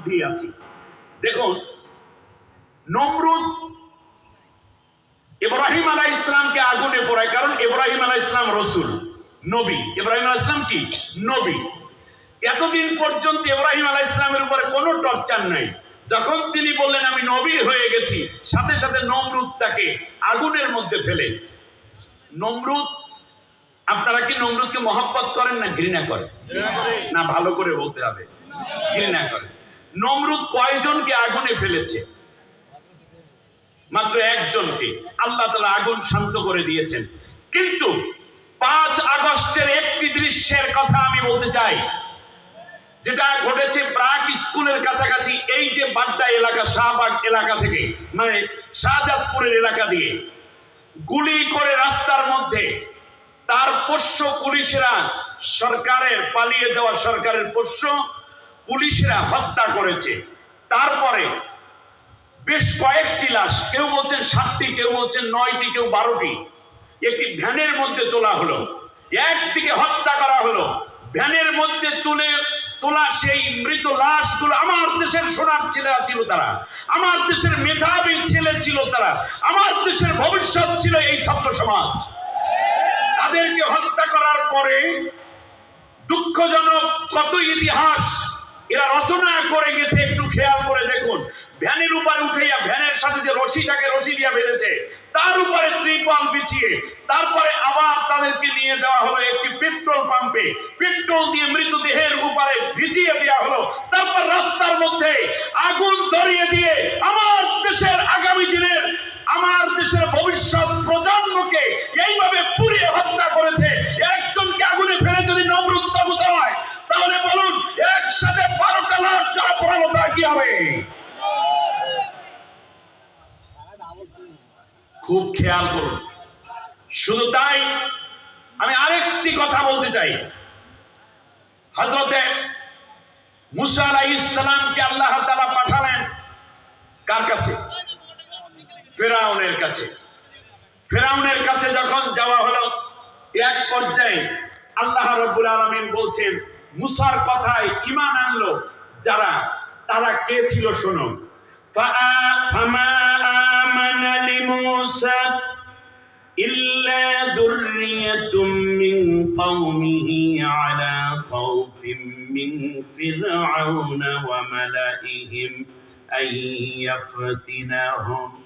মধ্যেই আছি। দেখুন, নমরুদ ইব্রাহিম আলাইহিস সালামকে আগুনে পোড়ায়, কারণ ইব্রাহিম আলাইহিস সালাম রাসূল, নবী। ইব্রাহিম আলাইহিস সালাম কি নবী। এতদিন পর্যন্ত ইব্রাহিম আলাইহিস সালামের উপরে কোনো টর্চার নাই। যখন তিনি বললেন আমি নবী হয়ে গেছি, সাথে সাথে নমরুদ তাকে আগুনের মধ্যে ফেলে। নমরুদ, আপনারা কি নমরুদকে মহব্বত করেন না ঘৃণা করেন? না, ভালো করে বলতে হবে, ঘৃণা করেন। নমরুদ কয়জনকে আগুনে ফেলেছে? মাত্র একজনকে। আল্লাহ তাআলা আগুন শান্ত করে দিয়েছেন। কিন্তু 5 আগস্টের একটি দৃশ্যের কথা আমি বলতে চাই, যেটা ঘটেছে প্রাক স্কুলের কাছাকাছি। এই যে বাড্ডা এলাকা, শাহবাগ এলাকা থেকে, মানে শাহজাদপুরের এলাকা দিয়ে গুলি করে রাস্তার মধ্যে তার পোষ্য পুলিশরা, সরকারের পালিয়ে যাওয়া সরকারের পোষ্য পুলিশরা হত্যা করেছে। তারপরে বেশ কয়েকটি লাশ, কেউ বলছেন 7টি, কেউ বলছেন 9টি, কেউ 12টি, একটি ভ্যানের মধ্যে তোলা হলো। একদিকে হত্যা করা হলো, ভ্যানের মধ্যে তোলা সেই মৃত লাশগুলো আমার দেশের সোনার ছেলেরা ছিল, তারা আমার দেশের মেধাবী ছেলে ছিল, তারা আমার দেশের ভবিষ্যৎ ছিল এই ছাত্র সমাজ। তাদেরকে হত্যা করার পরে দুঃখজনক কত ইতিহাস এরা রচনা করে গেছে, একটু খেয়াল করে দেখুন। ভ্যানের উপরে উঠাইয়া, ভ্যানের সাথে যে রশিটাকে রশি দিয়া বেঁধেছে, তার উপরে ত্রিপল বিছিয়ে তারপরে আবার তাদেরকে নিয়ে যাওয়া হলো একটি পেট্রোল পাম্পে। পেট্রোল দিয়ে মৃতদেহের উপরে ভিজিয়ে দেওয়া হলো। তারপর রাস্তার মধ্যে আগুন ধরিয়ে দিয়ে আমার দেশের আগামী দিনের, আমার দেশের ভবিষ্যৎ প্রজন্মকে এইভাবে পুড়িয়ে হত্যা করেছে। একজনকে আগুনে ফেলে যদি নমরুদ তাগুত হয়, তাহলে বলুন একসাথে 12টা লাশ যারা পড়ালো তা কি হবে? খুব খেয়াল করুন। শুধু তাই, আমি আরেকটি কথা বলতে চাই। হযরতে মুসা আলাইহিস সালামকে আল্লাহ তাআলা পাঠালেন কার কাছে? ফেরাউনের কাছে। ফেরাউনের কাছে যখন যাওয়া হলো, এক পর্যায়ে আল্লাহ রাব্বুল আলামিন বলছেন, মুসার কথায় ঈমান আনলো যারা, তারা কে ছিল শোনো। ফামা আমানা লিমূসা ইল্লা যুররিয়াতুম মিন কওমিহি আলা খাউফিম মিন ফিরআউনা ওয়া মালাইহিম আন ইয়াফতিনাহুম